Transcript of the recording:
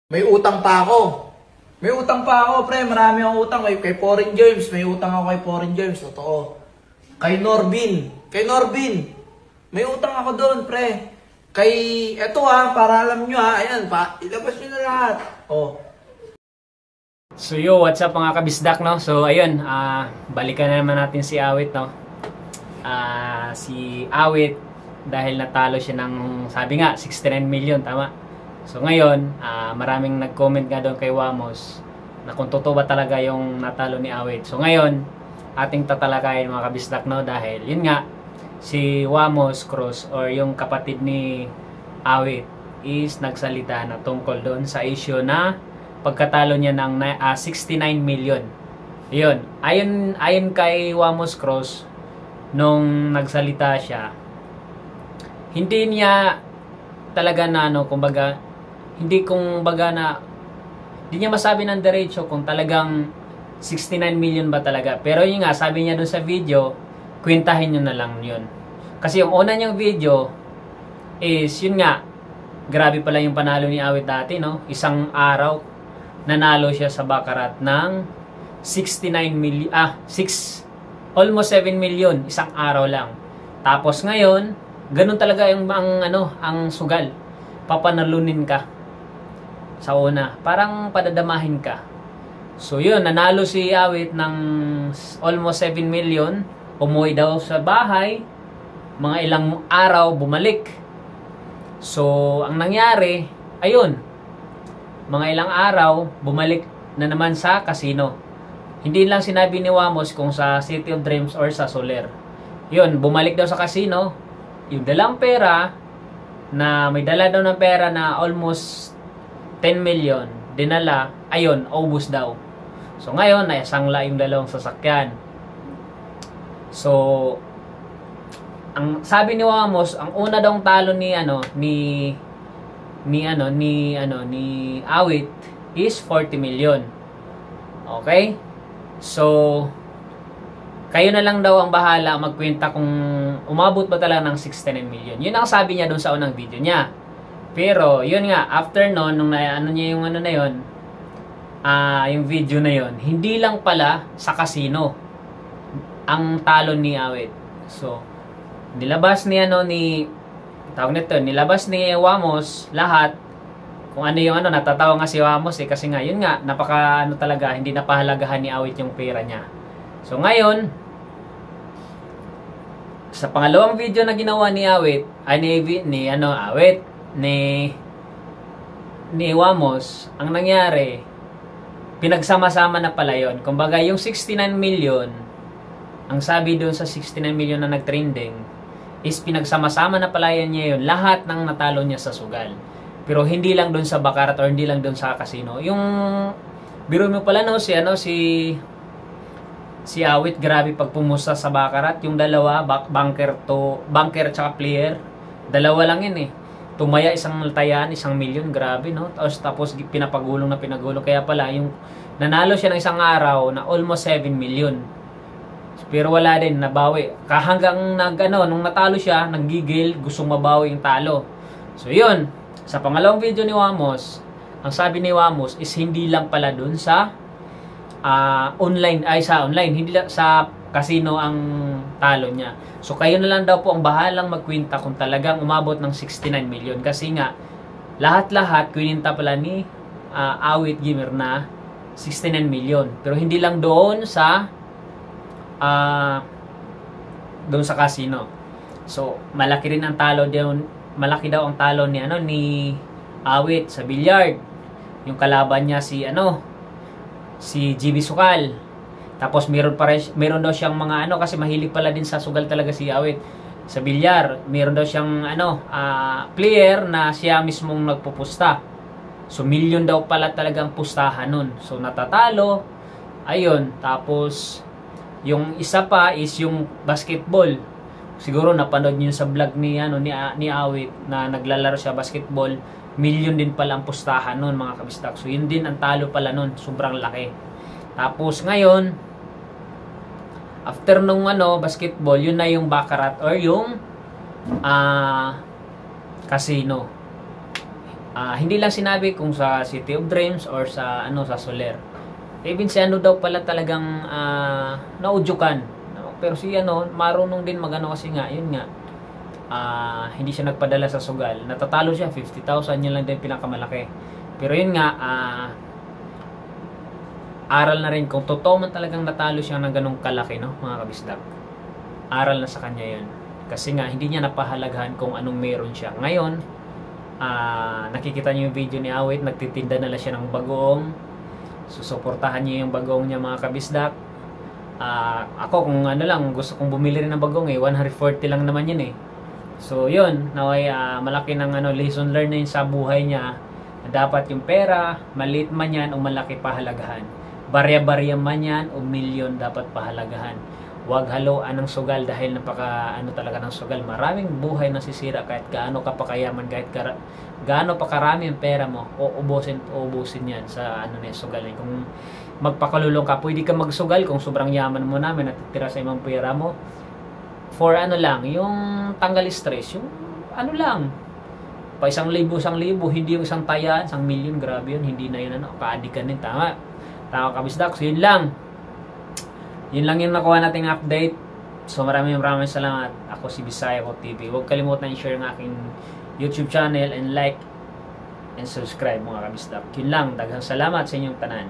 May utang pa ako. May utang pa ako, pre. Marami akong utang. Kay Foreign Germs. May utang ako kay Foreign Germs. Totoo. Kay Norbin. Kay Norbin. May utang ako doon, pre. Kay, eto para alam nyo ayan, ilabas nyo na lahat. Oh. So yo, what's up mga kabisdak, no? So ayun, balikan na naman natin si Awit, no? Si Awit, dahil natalo siya ng, sabi nga, 69 million, tama? So ngayon, maraming nag-comment nga doon kay Wamos na kung totoo ba talaga yung natalo ni Awit. So ngayon, ating tatalakayin mga kabisdak, no? Dahil yun nga, si Wamos Cruz or yung kapatid ni Awit is nagsalita na tungkol doon sa issue na pagkatalo niya ng 69 million. Yun, ayon kay Wamos Cruz, nung nagsalita siya, hindi niya talaga na kumbaga, hindi niya masabi ng diretso kung talagang 69 million ba talaga. Pero yun nga, sabi niya doon sa video, kwentahin nyo na lang yun. Kasi yung una niyang video is, yun nga, grabe pala yung panalo ni Awit dati, no? Isang araw, nanalo siya sa baccarat ng 69 million, almost 7 million, isang araw lang. Tapos ngayon, ganun talaga yung ang sugal. Papanalunin ka sa una. Parang padadamahin ka. So yun, nanalo si Awit ng almost 7 million. Umuwi daw sa bahay. Mga ilang araw, bumalik. So, ang nangyari, ayun, mga ilang araw, bumalik na naman sa casino. Hindi lang sinabi ni Wamos kung sa City of Dreams or sa Soler. Yun, bumalik daw sa casino. Yung dalang pera, na may dala daw ng pera na almost 10 million, dinala, ayun, ubos daw. So ngayon, nasangla yung dalawang sasakyan. So, ang sabi ni Wamos, ang una daw talo ni Awit is 40 million. Okay? So, kayo na lang daw ang bahala magkwenta kung umabot ba talaga ng 69 million. Yun ang sabi niya doon sa unang video niya. Pero, yun nga, after noon, nung niya yung yung video na yun, hindi lang pala sa casino ang talo ni Awit. So, nilabas ni nilabas ni Wamos lahat kung ano yung natatawa nga si Wamos kasi nga yun nga talaga hindi napahalagahan ni Awit yung pera niya. So ngayon sa pangalawang video na ginawa ni Awit ni Wamos, ang nangyari pinagsama-sama na pala yun. Kumbaga yung 69 million, ang sabi doon sa 69 million na nagtrending is pinagsama-sama na pala niya yun, lahat ng natalo niya sa sugal. Pero hindi lang doon sa baccarat or hindi lang doon sa casino. Yung biro mo pala si Awit, grabe pag pumusta sa baccarat, yung dalawa, banker tsaka player, dalawa lang yun eh. Tumaya isang tayan, 1 million, grabe, no? Tapos pinagulong. Kaya pala yung nanalo siya ng isang araw na almost 7 million. Pero wala din, nabawi. Hanggang nung natalo siya, naggigil, gustong mabawi yung talo. So yun, sa pangalawang video ni Wamos, ang sabi ni Wamos is hindi lang pala dun sa online, hindi lang sa casino ang talo niya. So kayo na lang daw po ang bahalang magkwenta kung talagang umabot ng 69 million. Kasi nga, lahat-lahat kwinta pala ni Awit Gamer na 69 million. Pero hindi lang doon sa casino. So malaki rin ang talo doon. Malaki daw ang talo ni Awit sa billiard. Yung kalaban niya si GB Sukal. Tapos meron daw siyang mga kasi mahilig pala din sa sugal talaga si Awit sa bilyar. Meron daw siyang player na siya mismong nagpupusta. So million daw pala talagang pustahan nun. So natatalo. Ayun, tapos yung isa pa is yung basketball. Siguro napanood niyo sa vlog ni Awit na naglalaro siya basketball. Million din pala ang pustahan noon mga kabistak. So yun din ang talo pala noon, sobrang laki. Tapos ngayon, after nung basketball, yun na yung baccarat or yung casino. Hindi lang sinabi kung sa City of Dreams or sa sa Soler. Even si daw pala talagang naudyukan. Pero si marunong din magano kasi nga, yun nga. Hindi siya nagpadala sa sugal. Natatalo siya 50,000, yun lang din pinakamalaki. Pero yun nga, aral na rin kung totoo man talagang natalo siya ng ganong kalaki, no, mga kabisdak. Aral na sa kanya yun. Kasi nga hindi niya napahalagahan kung anong meron siya. Ngayon, nakikita niyo yung video ni Awit, nagtitinda na lang siya ng bagoong. Susuportahan niyo yung bagoong niya, mga kabisdak. Ako kung lang, gusto kong bumili rin ng bagoong 140 lang naman yun So yun, naway malaki ng lesson learned na yun sa buhay niya. Dapat yung pera, maliit man yan o malaki pahalagahan. Barya-barya man yan o milyon dapat pahalagahan. Huwag haluan ng sugal dahil napaka talaga ng sugal. Maraming buhay nasisira kahit gaano ka pa kayaman, kahit gaano pa karami ang pera mo, ubusin yan sa sugal. Kung magpakalulong ka, pwede ka magsugal kung sobrang yaman mo namin at tira sa imang pera mo. For lang, yung tanggal stress, yung lang, pa 1,000, 1,000, hindi yung isang tayaan, 1,000,000, grabe yun, hindi na yun ka-addict ka din, tama kabisdak. So yun lang yung nakuha nating update. So maraming salamat. Ako si Bisaya Ko TV. Huwag kalimutan i-share ng aking YouTube channel and like and subscribe, mga kabisdak. Yun lang, daghang salamat sa inyong tanan.